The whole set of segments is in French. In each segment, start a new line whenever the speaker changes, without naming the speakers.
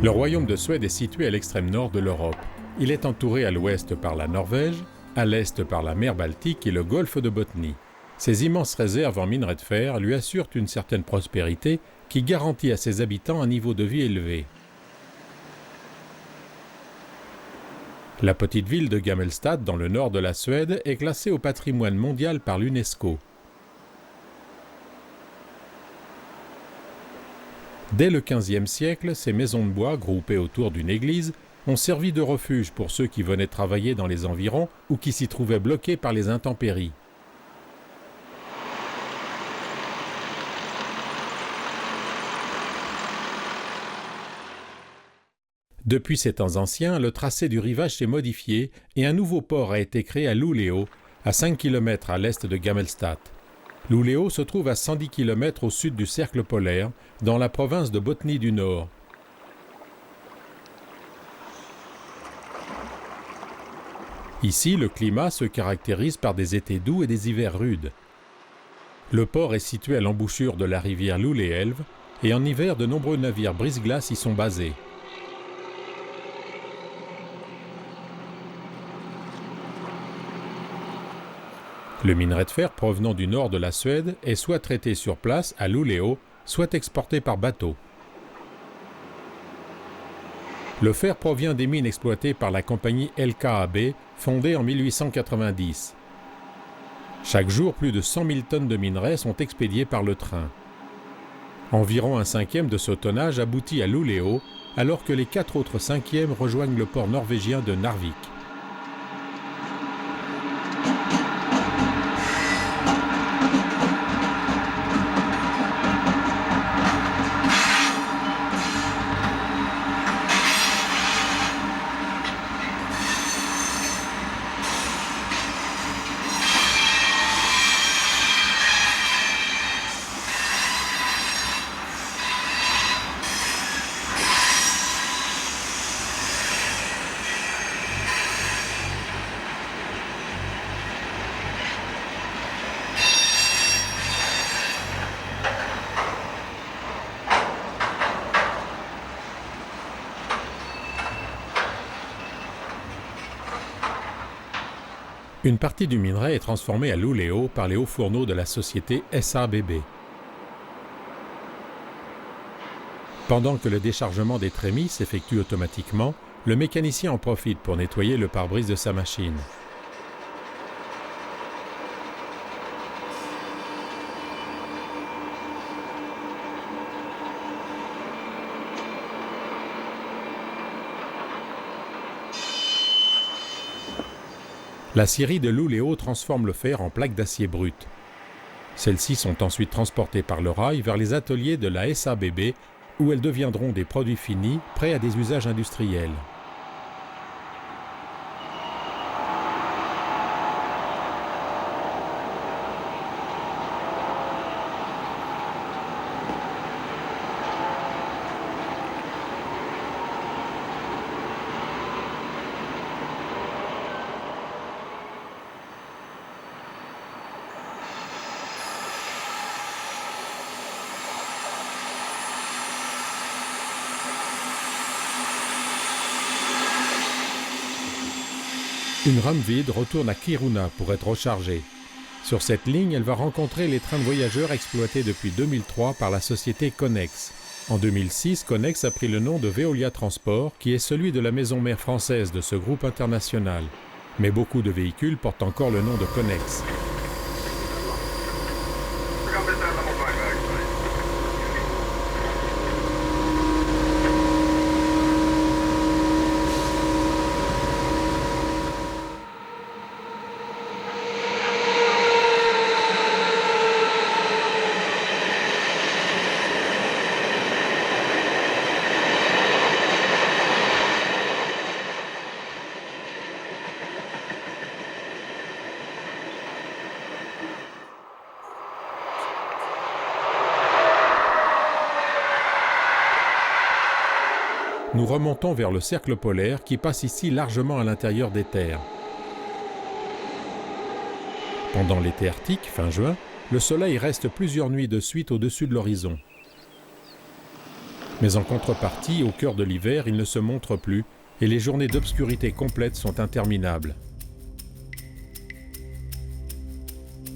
Le royaume de Suède est situé à l'extrême nord de l'Europe. Il est entouré à l'ouest par la Norvège, à l'est par la mer Baltique et le golfe de Botnie. Ces immenses réserves en minerais de fer lui assurent une certaine prospérité qui garantit à ses habitants un niveau de vie élevé. La petite ville de Gammelstad, dans le nord de la Suède, est classée au patrimoine mondial par l'UNESCO. Dès le XVe siècle, ces maisons de bois, groupées autour d'une église, ont servi de refuge pour ceux qui venaient travailler dans les environs ou qui s'y trouvaient bloqués par les intempéries. Depuis ces temps anciens, le tracé du rivage s'est modifié et un nouveau port a été créé à Luleå, à 5 km à l'est de Gammelstad. Luleå se trouve à 110 km au sud du cercle polaire, dans la province de Botnie du Nord. Ici, le climat se caractérise par des étés doux et des hivers rudes. Le port est situé à l'embouchure de la rivière Luleälv et en hiver, de nombreux navires brise-glace y sont basés. Le minerai de fer provenant du nord de la Suède est soit traité sur place à Luleå, soit exporté par bateau. Le fer provient des mines exploitées par la compagnie LKAB, fondée en 1890. Chaque jour, plus de 100 000 tonnes de minerais sont expédiées par le train. Environ un cinquième de ce tonnage aboutit à Luleå, alors que les 4 autres cinquièmes rejoignent le port norvégien de Narvik. Une partie du minerai est transformée à Luleå par les hauts fourneaux de la société SABB. Pendant que le déchargement des trémies s'effectue automatiquement, le mécanicien en profite pour nettoyer le pare-brise de sa machine. La scierie de Luleå transforme le fer en plaques d'acier brut. Celles-ci sont ensuite transportées par le rail vers les ateliers de la SABB où elles deviendront des produits finis prêts à des usages industriels. Une rame vide retourne à Kiruna pour être rechargée. Sur cette ligne, elle va rencontrer les trains de voyageurs exploités depuis 2003 par la société Connex. En 2006, Connex a pris le nom de Veolia Transport, qui est celui de la maison mère française de ce groupe international. Mais beaucoup de véhicules portent encore le nom de Connex. Nous remontons vers le cercle polaire qui passe ici largement à l'intérieur des terres. Pendant l'été arctique, fin juin, le soleil reste plusieurs nuits de suite au-dessus de l'horizon. Mais en contrepartie, au cœur de l'hiver, il ne se montre plus et les journées d'obscurité complète sont interminables.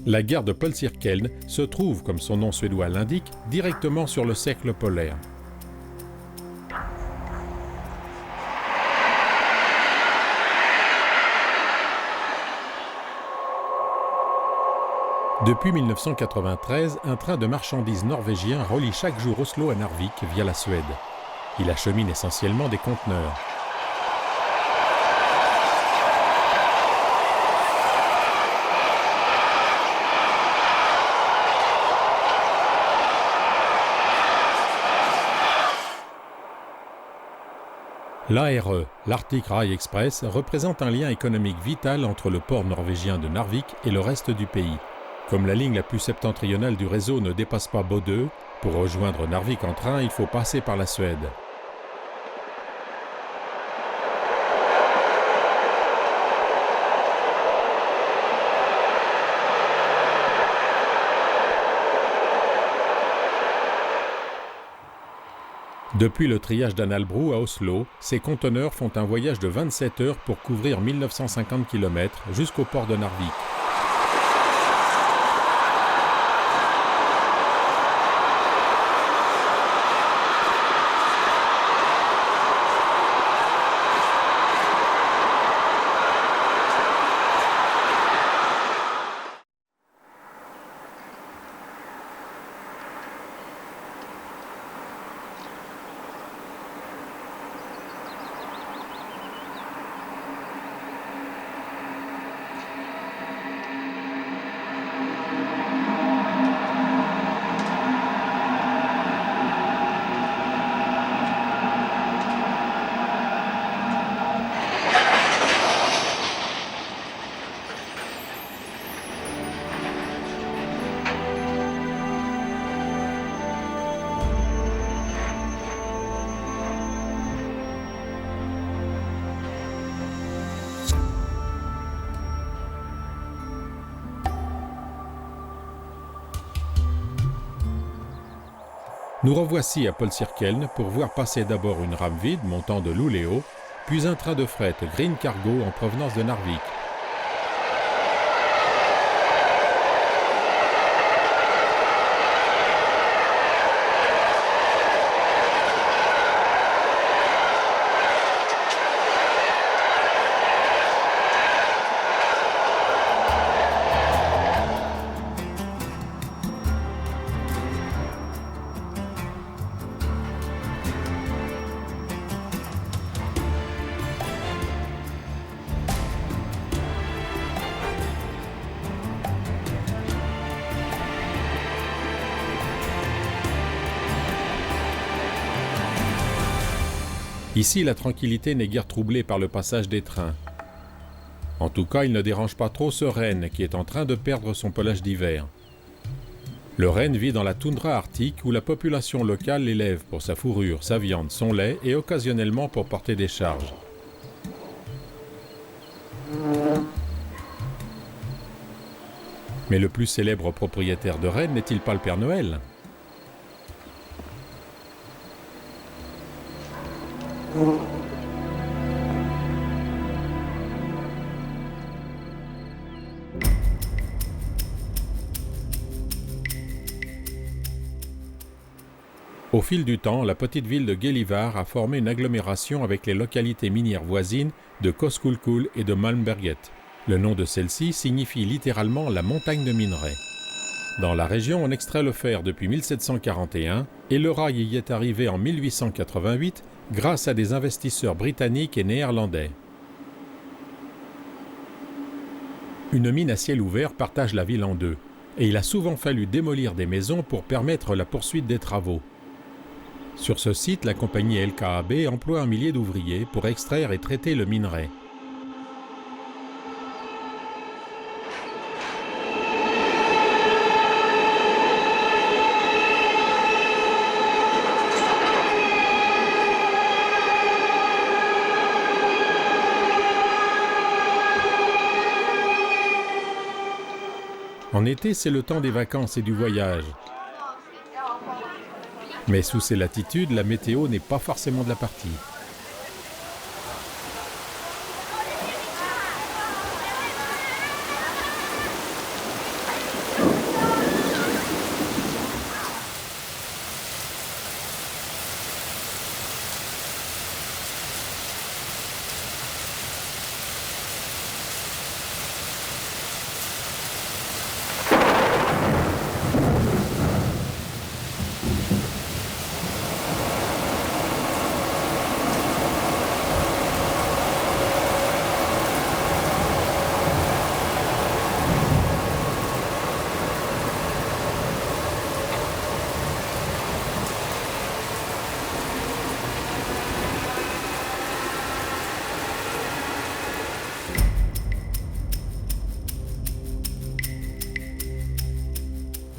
La gare de Polsirkeln se trouve, comme son nom suédois l'indique, directement sur le cercle polaire. Depuis 1993, un train de marchandises norvégien relie chaque jour Oslo à Narvik via la Suède. Il achemine essentiellement des conteneurs. L'ARE, l'Arctic Rail Express, représente un lien économique vital entre le port norvégien de Narvik et le reste du pays. Comme la ligne la plus septentrionale du réseau ne dépasse pas Bodø, pour rejoindre Narvik en train, il faut passer par la Suède. Depuis le triage d'Analbro à Oslo, ces conteneurs font un voyage de 27 heures pour couvrir 1950 km jusqu'au port de Narvik. Nous revoici à Polsirkeln pour voir passer d'abord une rame vide montant de Luleå, puis un train de fret Green Cargo en provenance de Narvik. Ici, la tranquillité n'est guère troublée par le passage des trains. En tout cas, il ne dérange pas trop ce renne qui est en train de perdre son pelage d'hiver. Le renne vit dans la toundra arctique où la population locale l'élève pour sa fourrure, sa viande, son lait et occasionnellement pour porter des charges. Mais le plus célèbre propriétaire de rennes n'est-il pas le Père Noël ? Au fil du temps, la petite ville de Gällivare a formé une agglomération avec les localités minières voisines de Koskulkul et de Malmberget. Le nom de celle-ci signifie littéralement la montagne de minerais. Dans la région, on extrait le fer depuis 1741 et le rail y est arrivé en 1888 grâce à des investisseurs britanniques et néerlandais. Une mine à ciel ouvert partage la ville en deux, et il a souvent fallu démolir des maisons pour permettre la poursuite des travaux. Sur ce site, la compagnie LKAB emploie 1 millier d'ouvriers pour extraire et traiter le minerai. En été, c'est le temps des vacances et du voyage. Mais sous ces latitudes, la météo n'est pas forcément de la partie.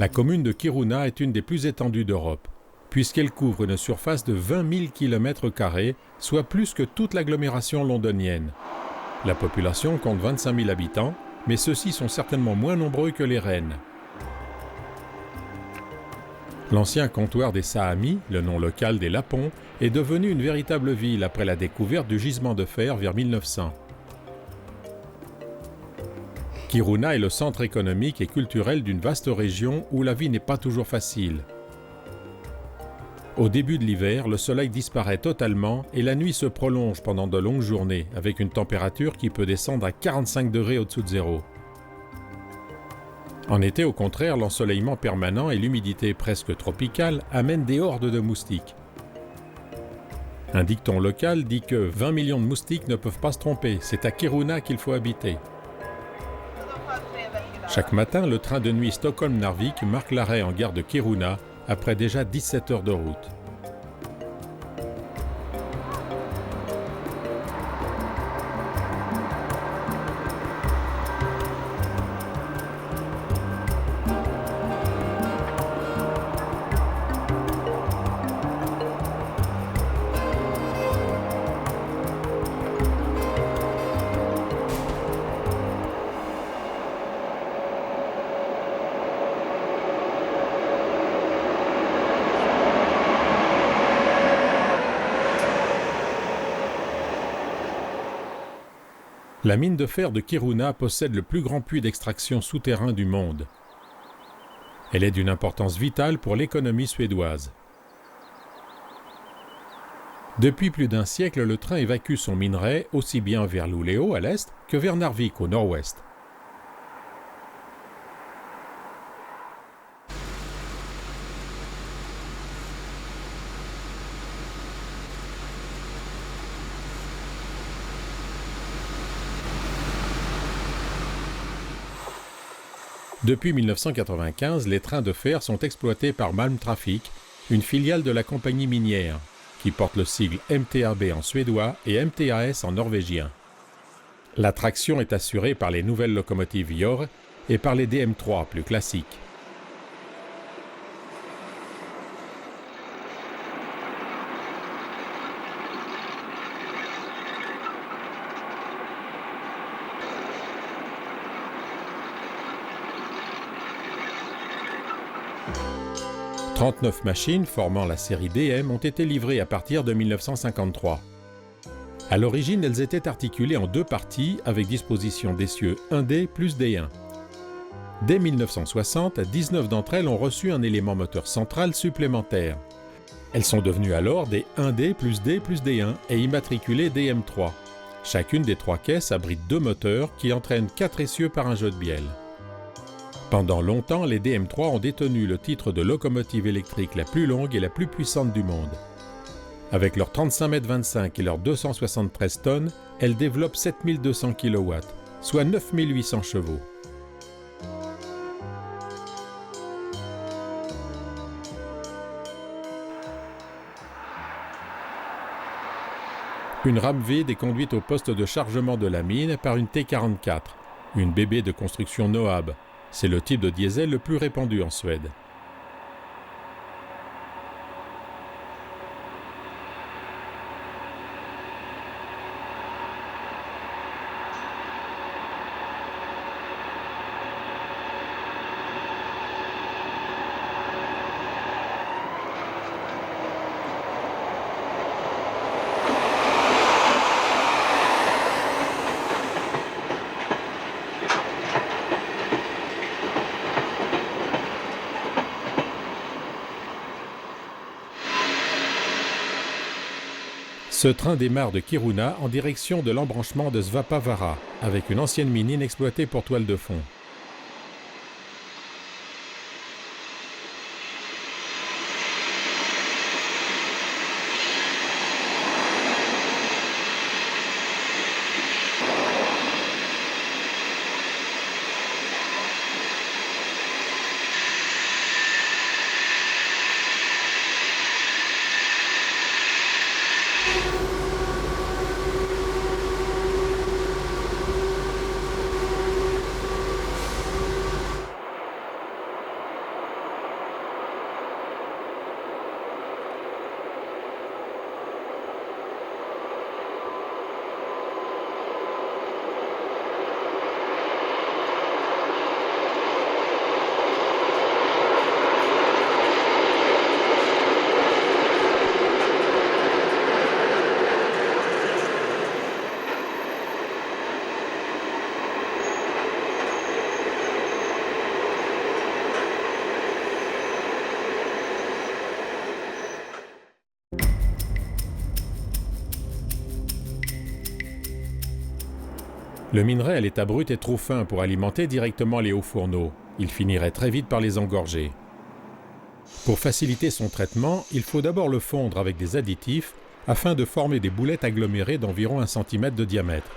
La commune de Kiruna est une des plus étendues d'Europe, puisqu'elle couvre une surface de 20 000 km², soit plus que toute l'agglomération londonienne. La population compte 25 000 habitants, mais ceux-ci sont certainement moins nombreux que les Rennes. L'ancien comptoir des Saamis, le nom local des Lapons, est devenu une véritable ville après la découverte du gisement de fer vers 1900. Kiruna est le centre économique et culturel d'une vaste région où la vie n'est pas toujours facile. Au début de l'hiver, le soleil disparaît totalement et la nuit se prolonge pendant de longues journées, avec une température qui peut descendre à 45 degrés au-dessous de zéro. En été, au contraire, l'ensoleillement permanent et l'humidité presque tropicale amènent des hordes de moustiques. Un dicton local dit que 20 millions de moustiques ne peuvent pas se tromper, c'est à Kiruna qu'il faut habiter. Chaque matin, le train de nuit Stockholm-Narvik marque l'arrêt en gare de Kiruna après déjà 17 heures de route. La mine de fer de Kiruna possède le plus grand puits d'extraction souterrain du monde. Elle est d'une importance vitale pour l'économie suédoise. Depuis plus d'un siècle, le train évacue son minerai aussi bien vers Luleå à l'est que vers Narvik au nord-ouest. Depuis 1995, les trains de fer sont exploités par Malmtrafik, une filiale de la compagnie minière, qui porte le sigle MTAB en suédois et MTAS en norvégien. La traction est assurée par les nouvelles locomotives Jor et par les DM3 plus classiques. « 39 machines formant la série DM ont été livrées à partir de 1953. À l'origine, elles étaient articulées en deux parties avec disposition d'essieux 1D plus D1. Dès 1960, 19 d'entre elles ont reçu un élément moteur central supplémentaire. Elles sont devenues alors des 1D plus D plus D1 et immatriculées DM3. Chacune des trois caisses abrite deux moteurs qui entraînent 4 essieux par un jeu de bielle. Pendant longtemps, les DM3 ont détenu le titre de locomotive électrique la plus longue et la plus puissante du monde. Avec leurs 35,25 m et leurs 273 tonnes, elles développent 7200 kW, soit 9800 chevaux. Une rame vide est conduite au poste de chargement de la mine par une T44, une bébé de construction Noab. C'est le type de diesel le plus répandu en Suède. Ce train démarre de Kiruna en direction de l'embranchement de Svappavaara, avec une ancienne mine inexploitée pour toile de fond. Le minerai à l'état brut est trop fin pour alimenter directement les hauts fourneaux. Il finirait très vite par les engorger. Pour faciliter son traitement, il faut d'abord le fondre avec des additifs afin de former des boulettes agglomérées d'environ 1 cm de diamètre.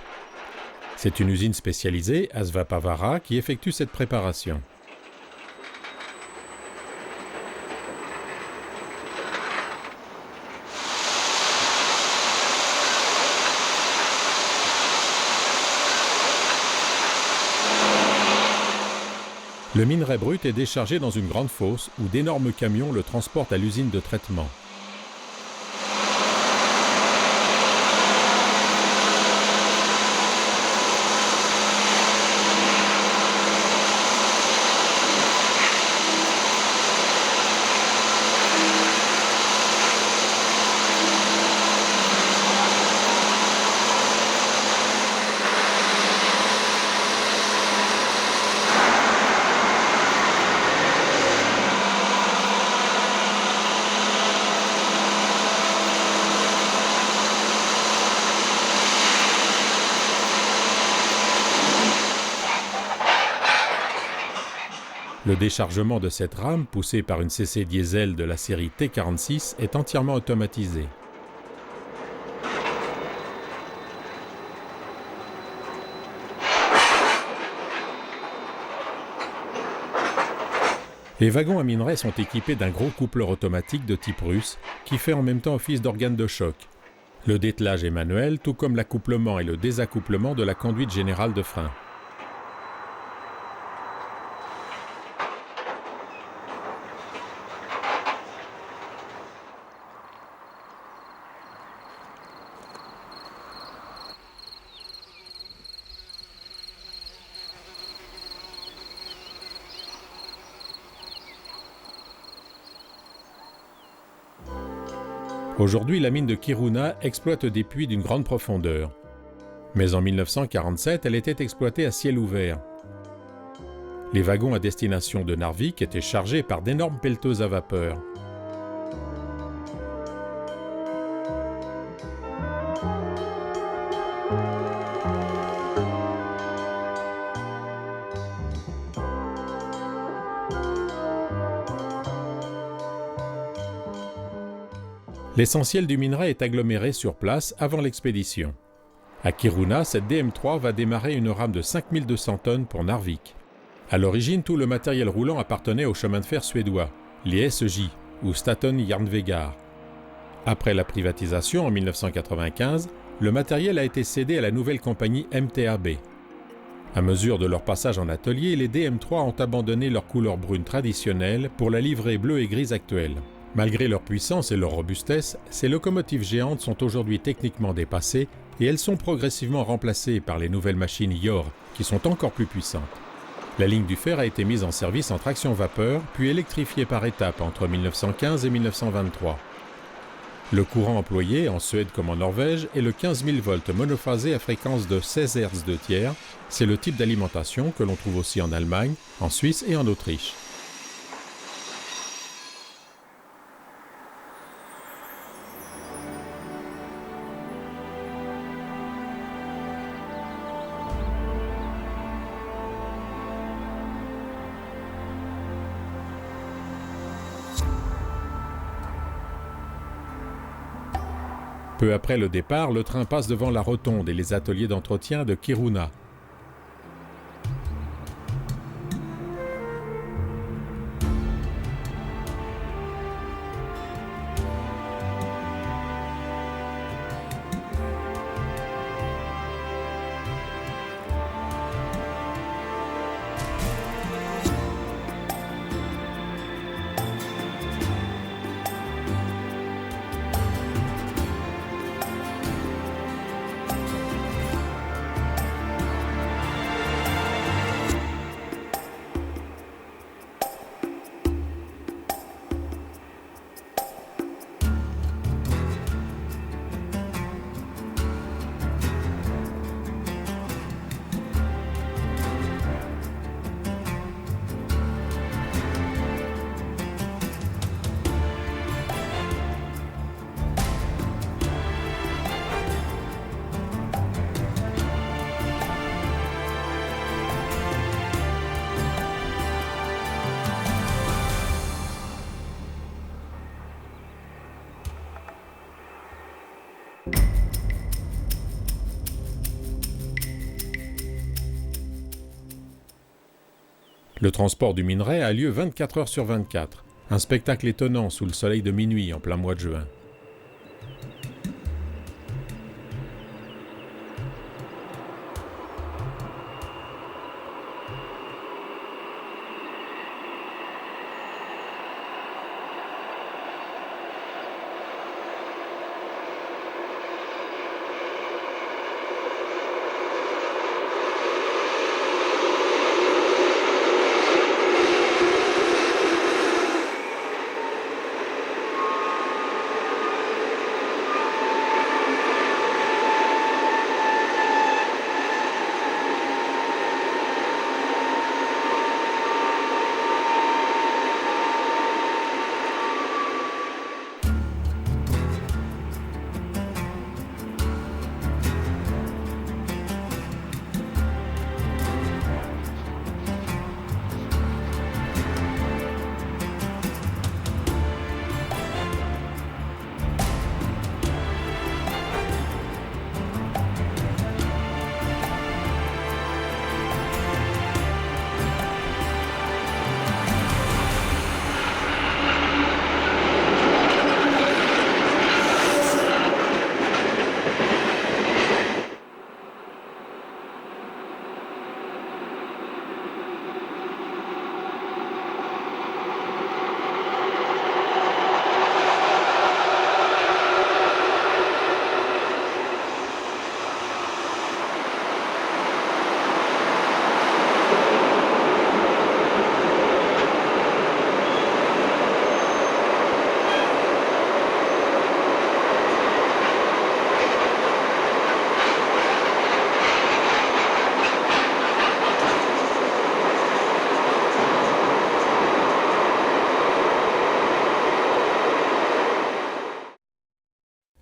C'est une usine spécialisée, à Svappavaara, qui effectue cette préparation. Le minerai brut est déchargé dans une grande fosse où d'énormes camions le transportent à l'usine de traitement. Le déchargement de cette rame, poussée par une CC diesel de la série T46, est entièrement automatisé. Les wagons à minerai sont équipés d'un gros coupleur automatique de type russe qui fait en même temps office d'organe de choc. Le dételage est manuel, tout comme l'accouplement et le désaccouplement de la conduite générale de frein. Aujourd'hui, la mine de Kiruna exploite des puits d'une grande profondeur. Mais en 1947, elle était exploitée à ciel ouvert. Les wagons à destination de Narvik étaient chargés par d'énormes pelleteuses à vapeur. L'essentiel du minerai est aggloméré sur place avant l'expédition. À Kiruna, cette DM3 va démarrer une rame de 5200 tonnes pour Narvik. À l'origine, tout le matériel roulant appartenait au chemin de fer suédois, les SJ, ou Staten Järnvägar. Après la privatisation en 1995, le matériel a été cédé à la nouvelle compagnie MTAB. À mesure de leur passage en atelier, les DM3 ont abandonné leur couleur brune traditionnelle pour la livrée bleue et grise actuelle. Malgré leur puissance et leur robustesse, ces locomotives géantes sont aujourd'hui techniquement dépassées et elles sont progressivement remplacées par les nouvelles machines YOR qui sont encore plus puissantes. La ligne du fer a été mise en service en traction vapeur puis électrifiée par étapes entre 1915 et 1923. Le courant employé, en Suède comme en Norvège, est le 15 000 volts monophasé à fréquence de 16 Hz de tiers. C'est le type d'alimentation que l'on trouve aussi en Allemagne, en Suisse et en Autriche. Peu après le départ, le train passe devant la rotonde et les ateliers d'entretien de Kiruna. Le transport du minerai a lieu 24 heures sur 24, un spectacle étonnant sous le soleil de minuit en plein mois de juin.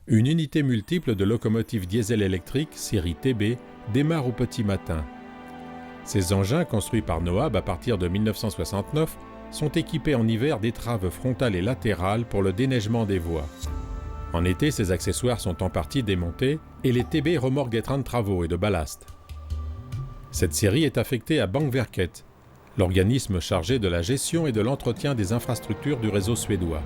Une unité multiple de locomotives diesel électriques, série TB, démarre au petit matin. Ces engins, construits par Noab à partir de 1969, sont équipés en hiver d'étraves frontales et latérales pour le déneigement des voies. En été, ces accessoires sont en partie démontés et les TB remorquent des trains de travaux et de ballast. Cette série est affectée à Bankverket, l'organisme chargé de la gestion et de l'entretien des infrastructures du réseau suédois.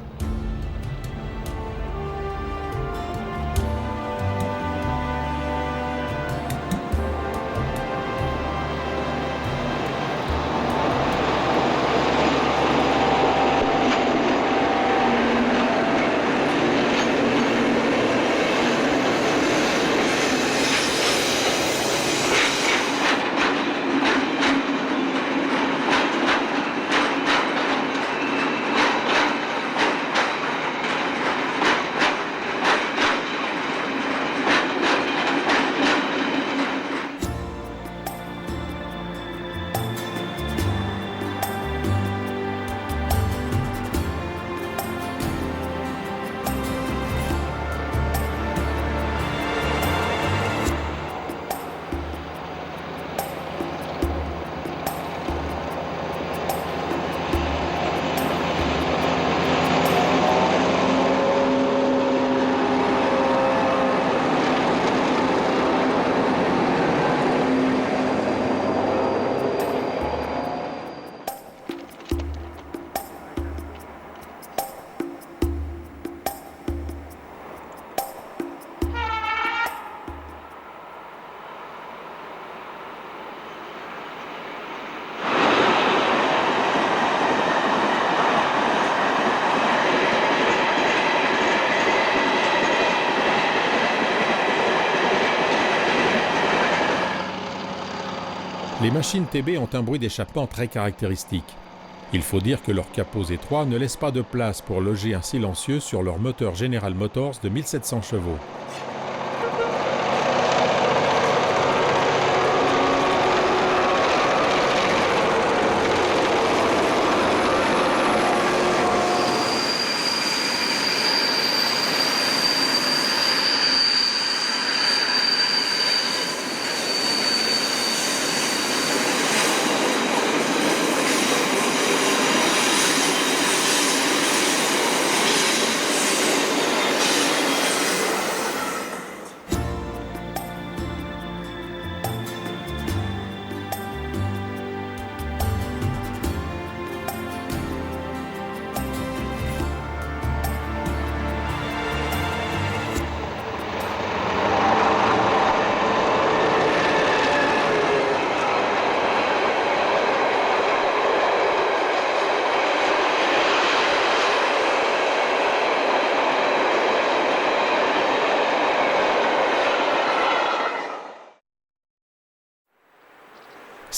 Les machines TB ont un bruit d'échappement très caractéristique. Il faut dire que leurs capots étroits ne laissent pas de place pour loger un silencieux sur leur moteur General Motors de 1700 chevaux.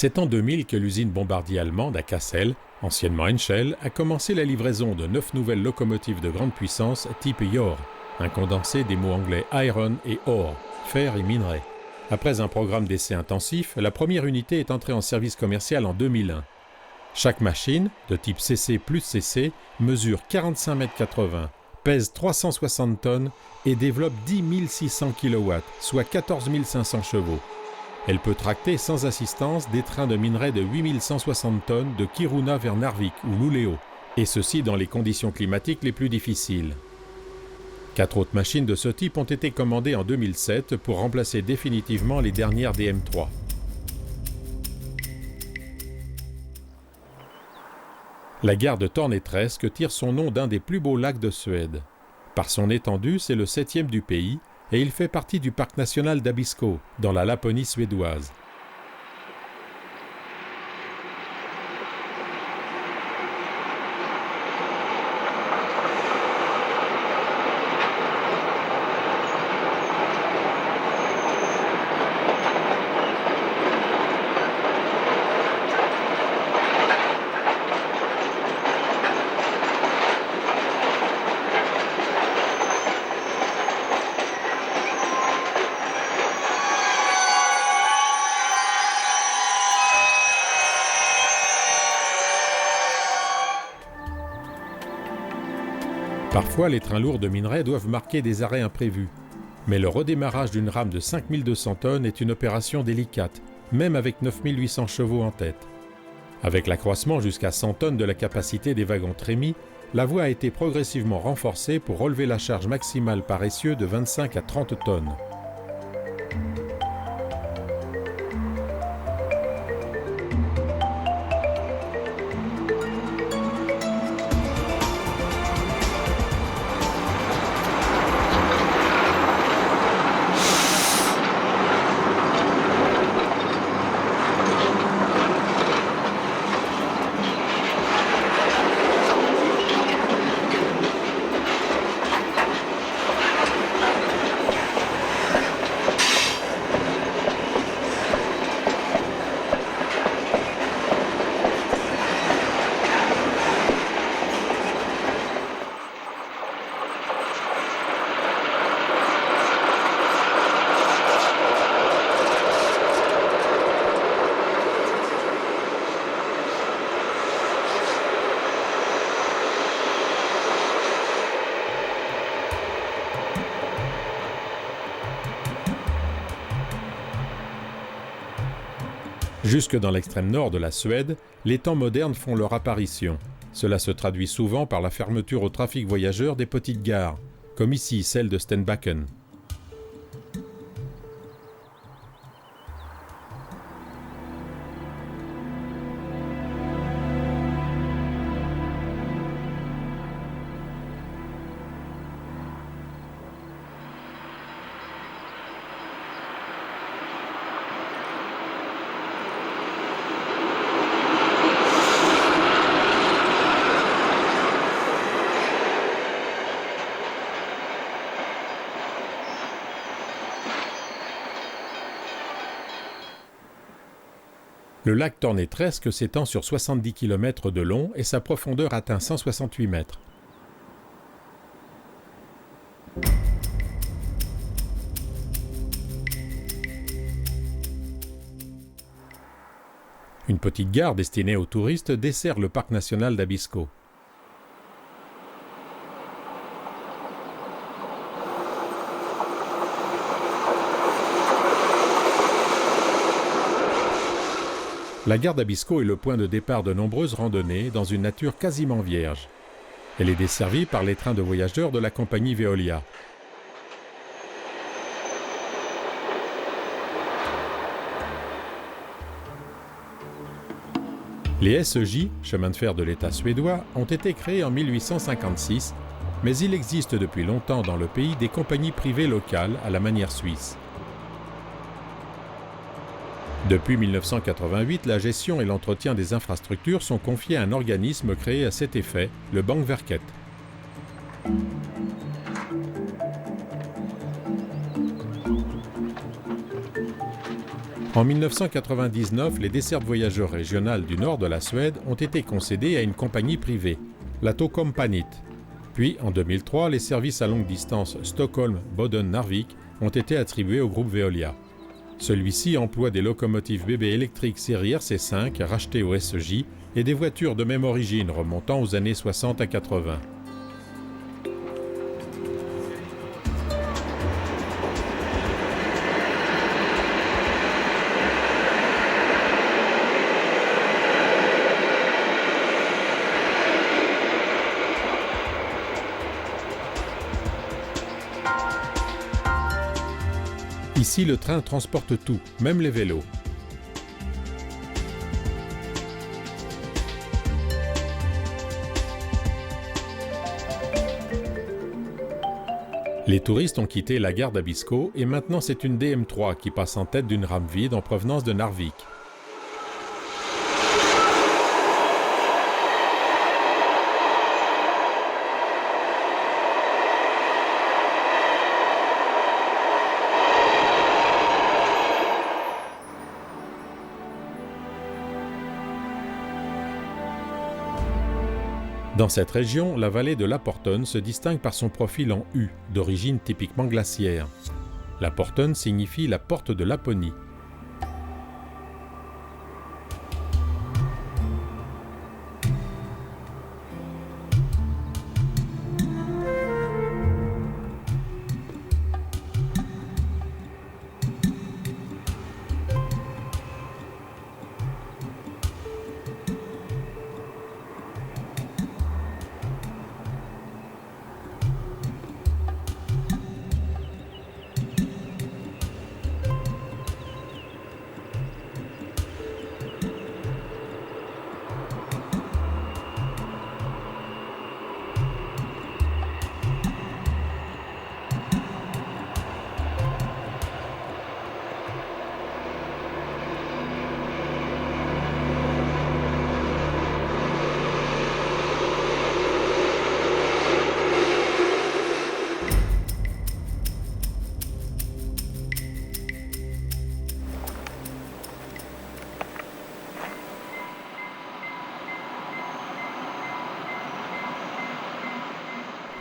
C'est en 2000 que l'usine Bombardier allemande à Cassel, anciennement Henschel, a commencé la livraison de 9 nouvelles locomotives de grande puissance type Yor, un condensé des mots anglais iron et ore, fer et minerai. Après un programme d'essai intensif, la première unité est entrée en service commercial en 2001. Chaque machine, de type CC plus CC, mesure 45,80 m, pèse 360 tonnes et développe 10 600 kW, soit 14 500 chevaux. Elle peut tracter sans assistance des trains de minerai de 8160 tonnes de Kiruna vers Narvik ou Luleå, et ceci dans les conditions climatiques les plus difficiles. 4 autres machines de ce type ont été commandées en 2007 pour remplacer définitivement les dernières DM3. La gare de Torneträsk tire son nom d'un des plus beaux lacs de Suède. Par son étendue, c'est le 7e du pays, et il fait partie du parc national d'Abisko, dans la Laponie suédoise. Parfois, les trains lourds de minerai doivent marquer des arrêts imprévus. Mais le redémarrage d'une rame de 5200 tonnes est une opération délicate, même avec 9800 chevaux en tête. Avec l'accroissement jusqu'à 100 tonnes de la capacité des wagons Trémi, la voie a été progressivement renforcée pour relever la charge maximale par essieu de 25 à 30 tonnes. Jusque dans l'extrême nord de la Suède, les temps modernes font leur apparition. Cela se traduit souvent par la fermeture au trafic voyageur des petites gares, comme ici celle de Stenbacken. Le lac Tornetresque s'étend sur 70 km de long et sa profondeur atteint 168 mètres. Une petite gare destinée aux touristes dessert le parc national d'Abisko. La gare d'Abisko est le point de départ de nombreuses randonnées dans une nature quasiment vierge. Elle est desservie par les trains de voyageurs de la compagnie Veolia. Les SEJ, chemin de fer de l'État suédois, ont été créés en 1856, mais il existe depuis longtemps dans le pays des compagnies privées locales à la manière suisse. Depuis 1988, la gestion et l'entretien des infrastructures sont confiés à un organisme créé à cet effet, le Bankverket. En 1999, les dessertes voyageurs régionales du nord de la Suède ont été concédées à une compagnie privée, la Tågkompaniet. Puis, en 2003, les services à longue distance Stockholm-Boden-Narvik ont été attribués au groupe Veolia. Celui-ci emploie des locomotives bébés électriques série RC5 rachetées au SEJ et des voitures de même origine remontant aux années 60 à 80. Ici, le train transporte tout, même les vélos. Les touristes ont quitté la gare d'Abisko et maintenant c'est une DM3 qui passe en tête d'une rame vide en provenance de Narvik. Dans cette région, la vallée de Laporten se distingue par son profil en U, d'origine typiquement glaciaire. Laporten signifie la porte de Laponie.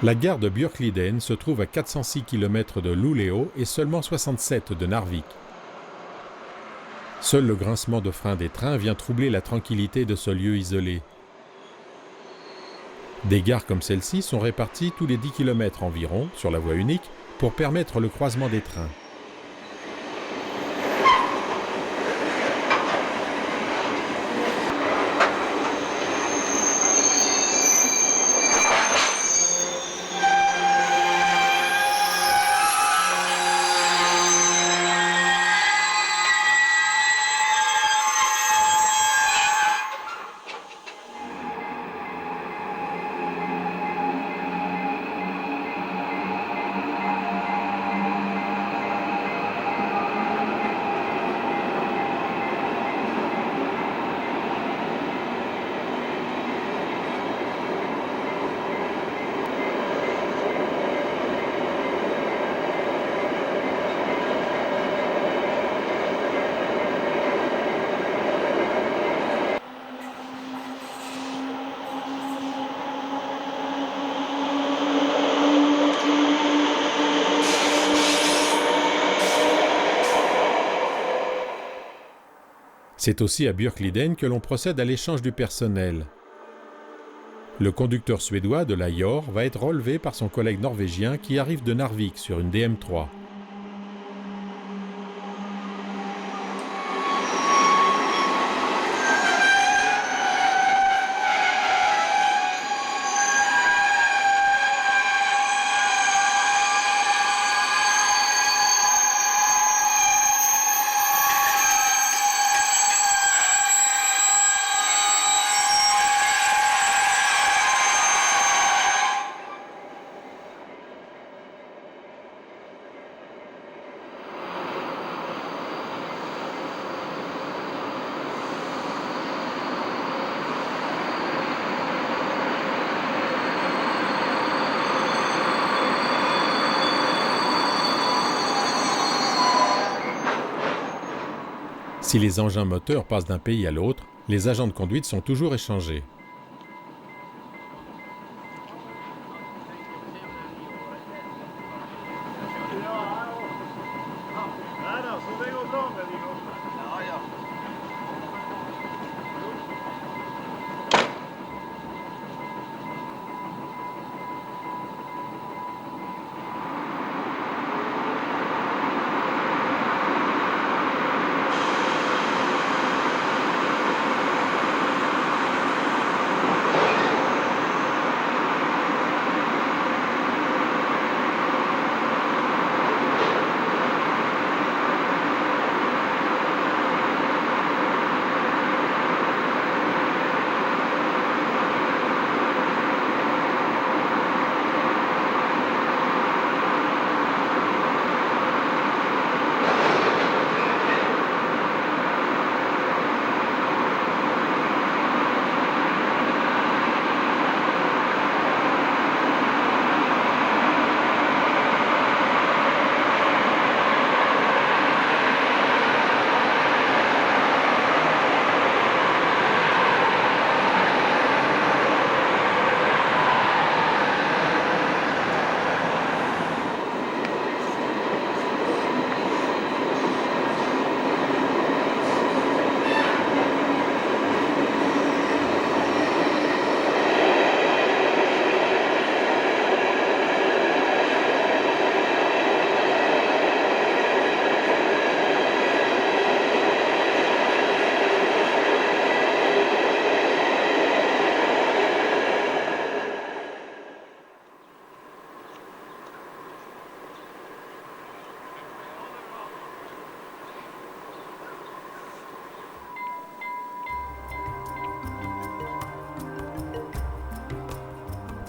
La gare de Björkliden se trouve à 406 km de Luleå et seulement 67 de Narvik. Seul le grincement de frein des trains vient troubler la tranquillité de ce lieu isolé. Des gares comme celle-ci sont réparties tous les 10 km environ sur la voie unique pour permettre le croisement des trains. C'est aussi à Björkliden que l'on procède à l'échange du personnel. Le conducteur suédois de la Jor va être relevé par son collègue norvégien qui arrive de Narvik sur une DM3. Si les engins moteurs passent d'un pays à l'autre, les agents de conduite sont toujours échangés.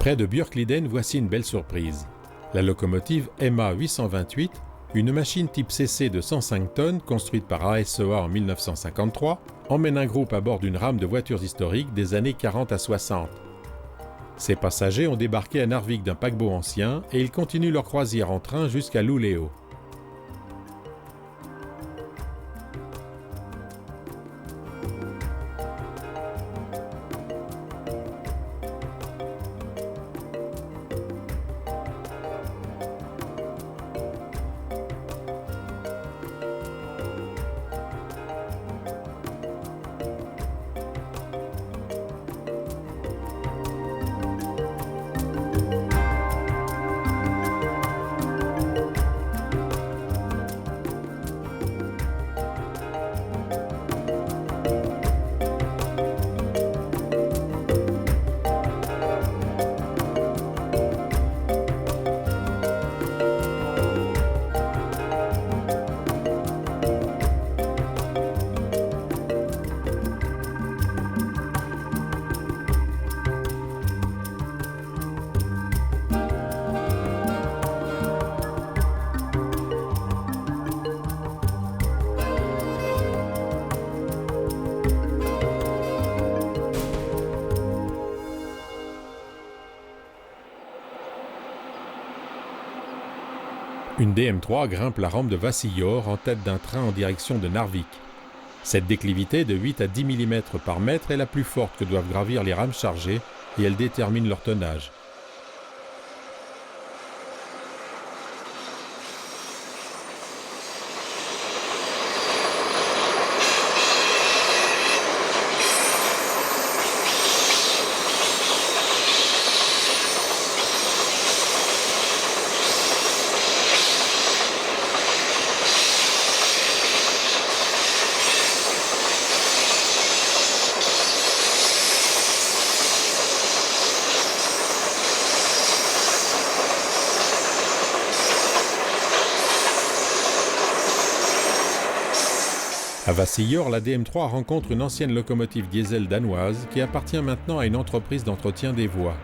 Près de Björkliden, voici une belle surprise. La locomotive MA 828, une machine type CC de 105 tonnes construite par ASEA en 1953, emmène un groupe à bord d'une rame de voitures historiques des années 40 à 60. Ces passagers ont débarqué à Narvik d'un paquebot ancien et ils continuent leur croisière en train jusqu'à Luleå. Une DM3 grimpe la rampe de Vassijor en tête d'un train en direction de Narvik. Cette déclivité de 8 à 10 mm par mètre est la plus forte que doivent gravir les rames chargées et elle détermine leur tonnage. À Vassillor, la DM3 rencontre une ancienne locomotive diesel danoise qui appartient maintenant à une entreprise d'entretien des voies.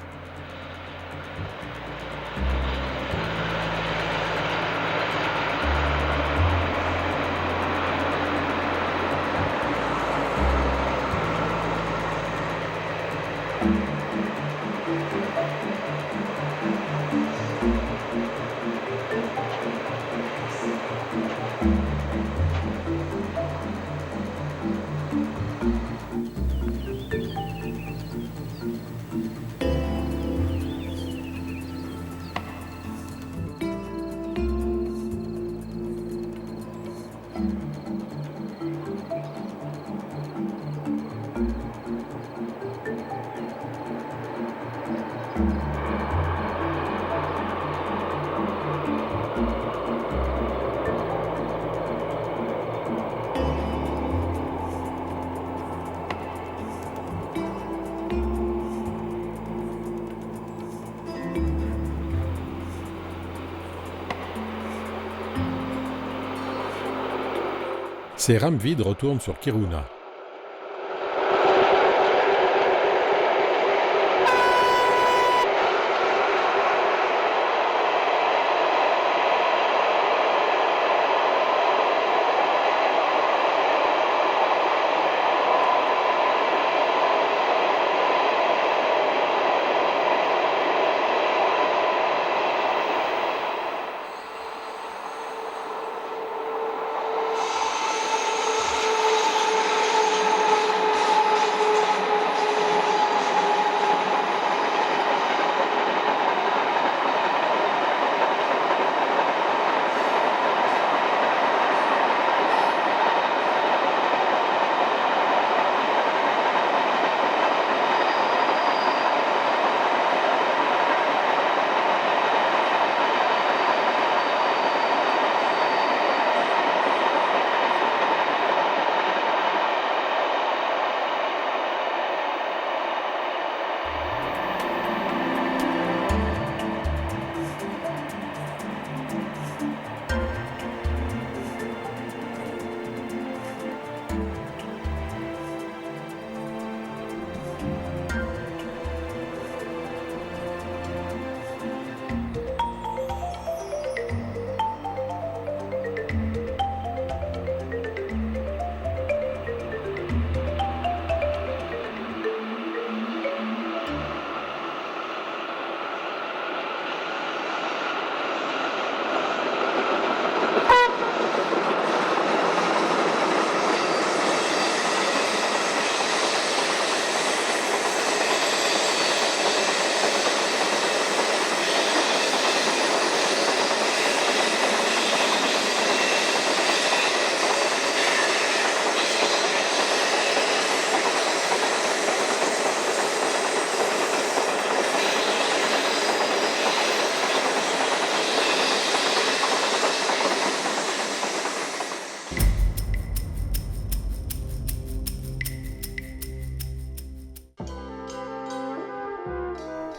Ces rames vides retournent sur Kiruna.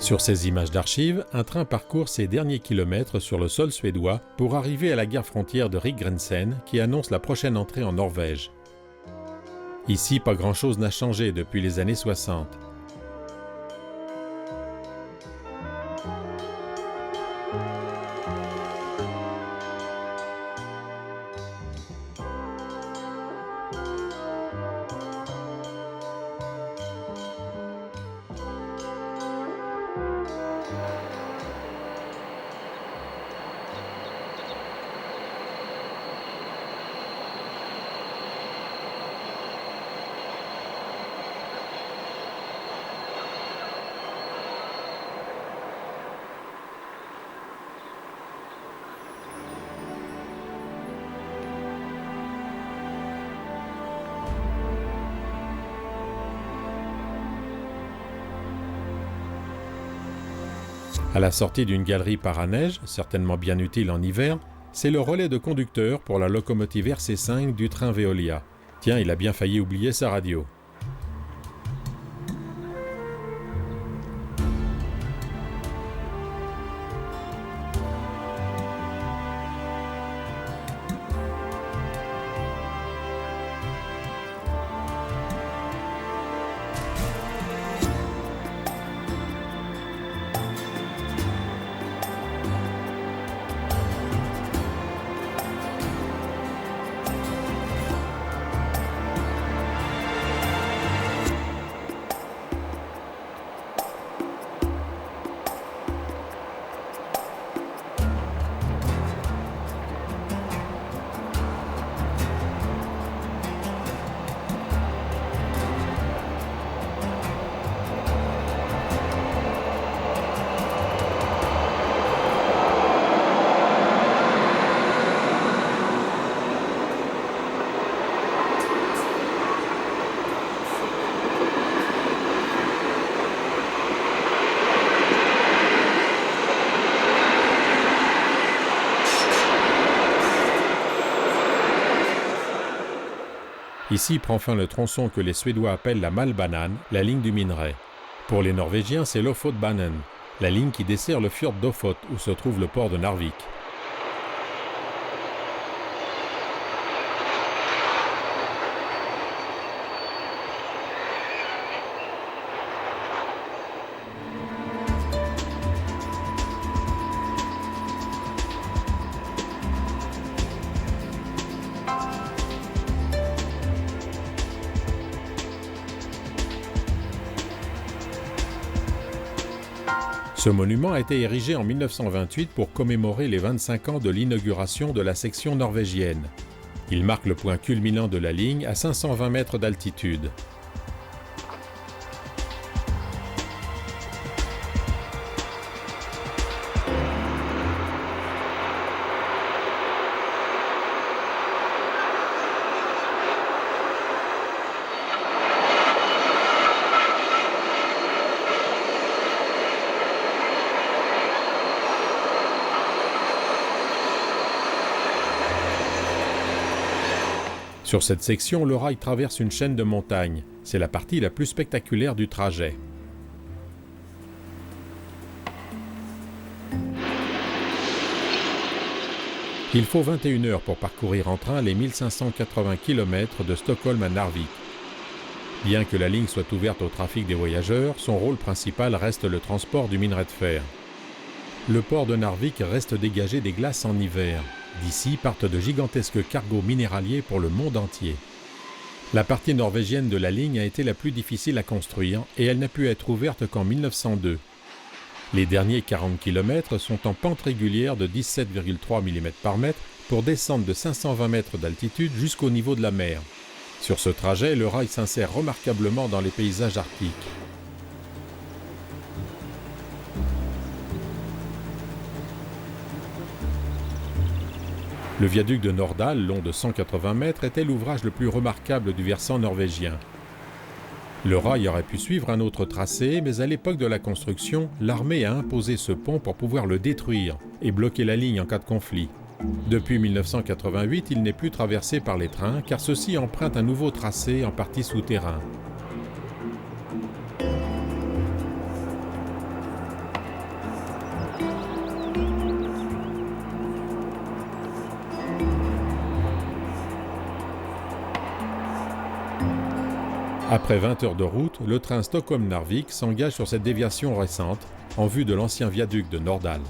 Sur ces images d'archives, un train parcourt ses derniers kilomètres sur le sol suédois pour arriver à la gare frontière de Riggrensen qui annonce la prochaine entrée en Norvège. Ici, pas grand-chose n'a changé depuis les années 60. À la sortie d'une galerie paranège, certainement bien utile en hiver, c'est le relais de conducteur pour la locomotive RC5 du train Veolia. Tiens, il a bien failli oublier sa radio. Ici prend fin le tronçon que les Suédois appellent la Malbanan, la ligne du minerai. Pour les Norvégiens, c'est l'Ofotbanen, la ligne qui dessert le fjord d'Ofot où se trouve le port de Narvik. Ce monument a été érigé en 1928 pour commémorer les 25 ans de l'inauguration de la section norvégienne. Il marque le point culminant de la ligne à 520 mètres d'altitude. Sur cette section, le rail traverse une chaîne de montagnes. C'est la partie la plus spectaculaire du trajet. Il faut 21 heures pour parcourir en train les 1580 km de Stockholm à Narvik. Bien que la ligne soit ouverte au trafic des voyageurs, son rôle principal reste le transport du minerai de fer. Le port de Narvik reste dégagé des glaces en hiver. D'ici partent de gigantesques cargos minéraliers pour le monde entier. La partie norvégienne de la ligne a été la plus difficile à construire et elle n'a pu être ouverte qu'en 1902. Les derniers 40 km sont en pente régulière de 17,3 mm par mètre pour descendre de 520 mètres d'altitude jusqu'au niveau de la mer. Sur ce trajet, le rail s'insère remarquablement dans les paysages arctiques. Le viaduc de Norddal, long de 180 mètres, était l'ouvrage le plus remarquable du versant norvégien. Le rail aurait pu suivre un autre tracé, mais à l'époque de la construction, l'armée a imposé ce pont pour pouvoir le détruire et bloquer la ligne en cas de conflit. Depuis 1988, il n'est plus traversé par les trains, car ceux-ci empruntent un nouveau tracé en partie souterrain. Après 20 heures de route, le train Stockholm-Narvik s'engage sur cette déviation récente, en vue de l'ancien viaduc de Norddal.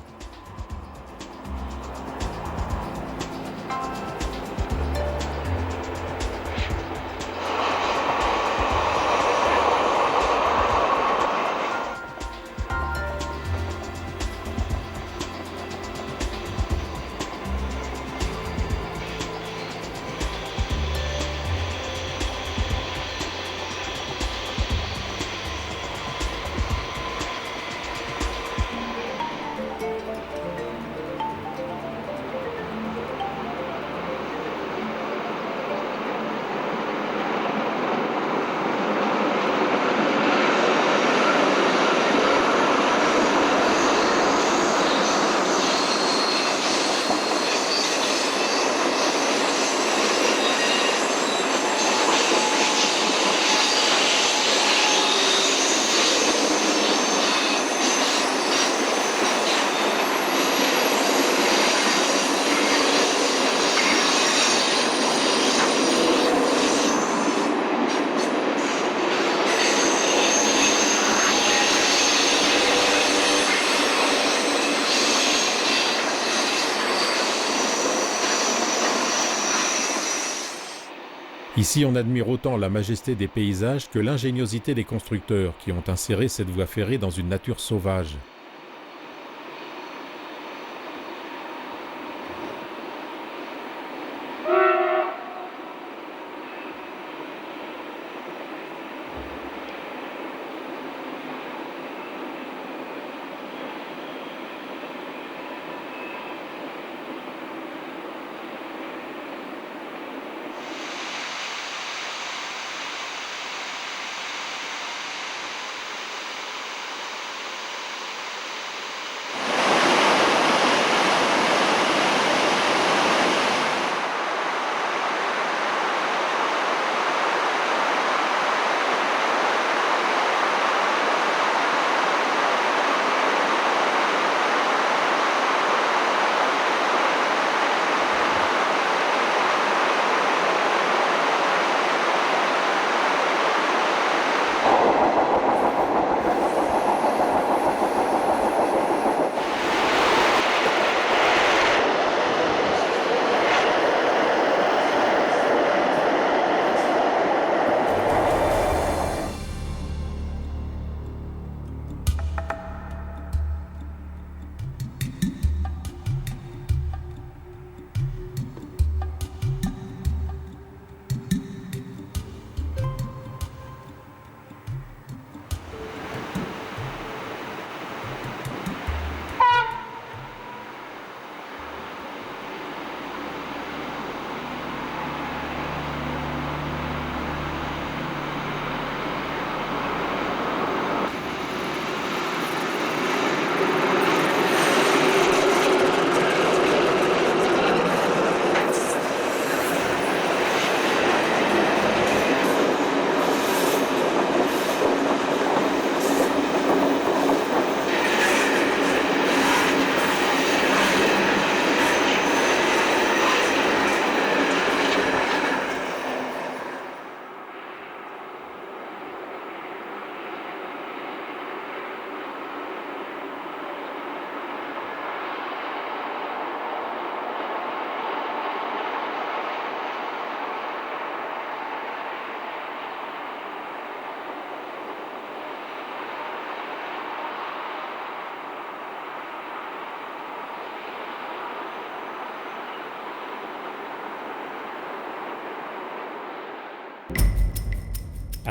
Ici, on admire autant la majesté des paysages que l'ingéniosité des constructeurs qui ont inséré cette voie ferrée dans une nature sauvage.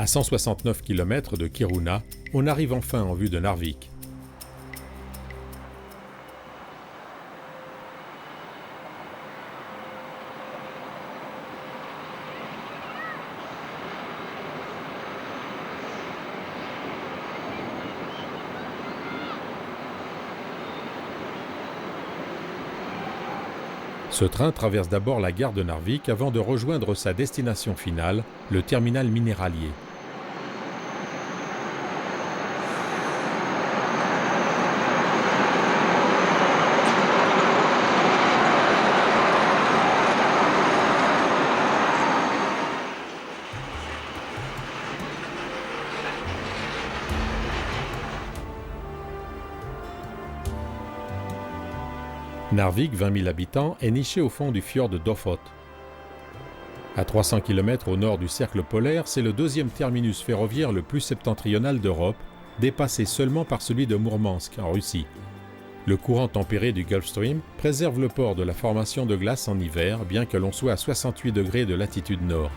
À 169 km de Kiruna, on arrive enfin en vue de Narvik. Ce train traverse d'abord la gare de Narvik avant de rejoindre sa destination finale, le terminal minéralier. Narvik, 20 000 habitants, est niché au fond du fjord de Dofot. À 300 km au nord du cercle polaire, c'est le deuxième terminus ferroviaire le plus septentrional d'Europe, dépassé seulement par celui de Mourmansk, en Russie. Le courant tempéré du Gulf Stream préserve le port de la formation de glace en hiver, bien que l'on soit à 68 degrés de latitude nord.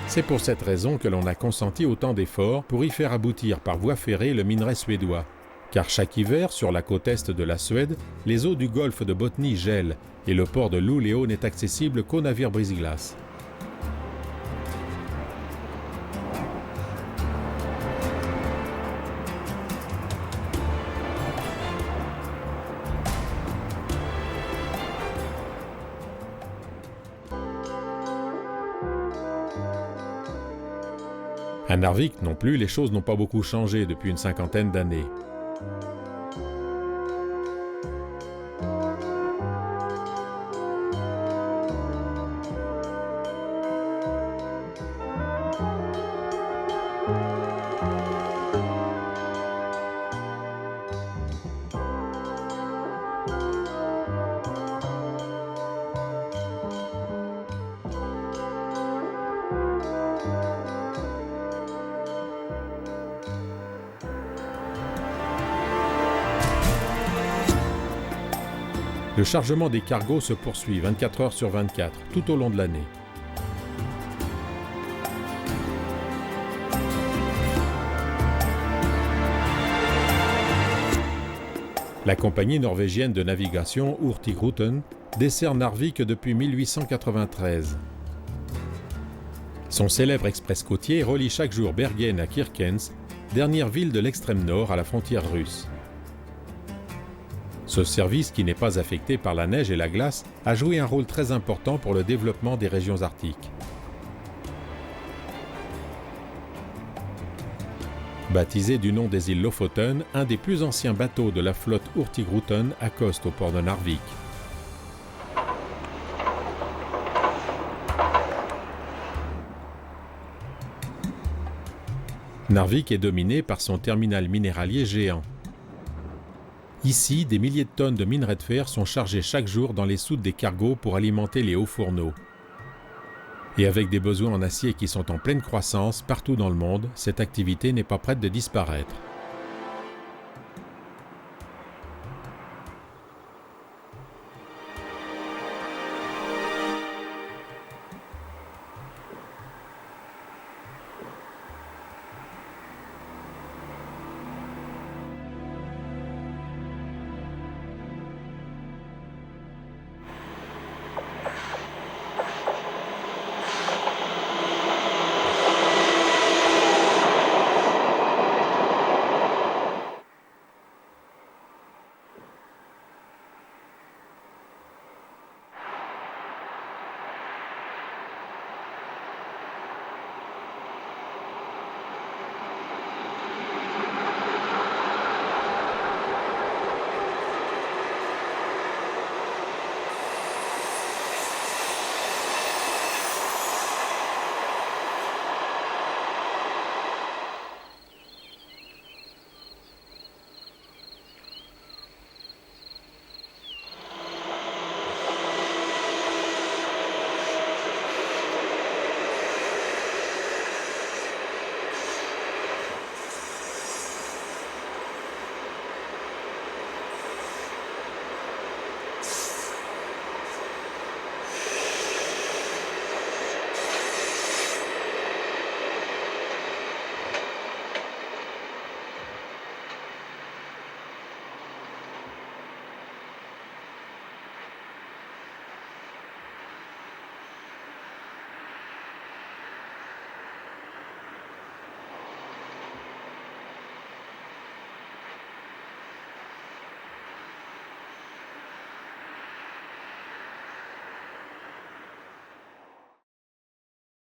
C'est pour cette raison que l'on a consenti autant d'efforts pour y faire aboutir par voie ferrée le minerai suédois. Car chaque hiver, sur la côte est de la Suède, les eaux du golfe de Botnie gèlent et le port de Luleå n'est accessible qu'aux navires brise-glace. À Narvik non plus, les choses n'ont pas beaucoup changé depuis une cinquantaine d'années. Le chargement des cargos se poursuit 24 heures sur 24, tout au long de l'année. La compagnie norvégienne de navigation Hurtigruten dessert Narvik depuis 1893. Son célèbre express côtier relie chaque jour Bergen à Kirkenes, dernière ville de l'extrême nord à la frontière russe. Ce service, qui n'est pas affecté par la neige et la glace, a joué un rôle très important pour le développement des régions arctiques. Baptisé du nom des îles Lofoten, un des plus anciens bateaux de la flotte Hurtigruten accoste au port de Narvik. Narvik est dominé par son terminal minéralier géant. Ici, des milliers de tonnes de minerais de fer sont chargées chaque jour dans les soutes des cargos pour alimenter les hauts fourneaux. Et avec des besoins en acier qui sont en pleine croissance partout dans le monde, cette activité n'est pas prête de disparaître.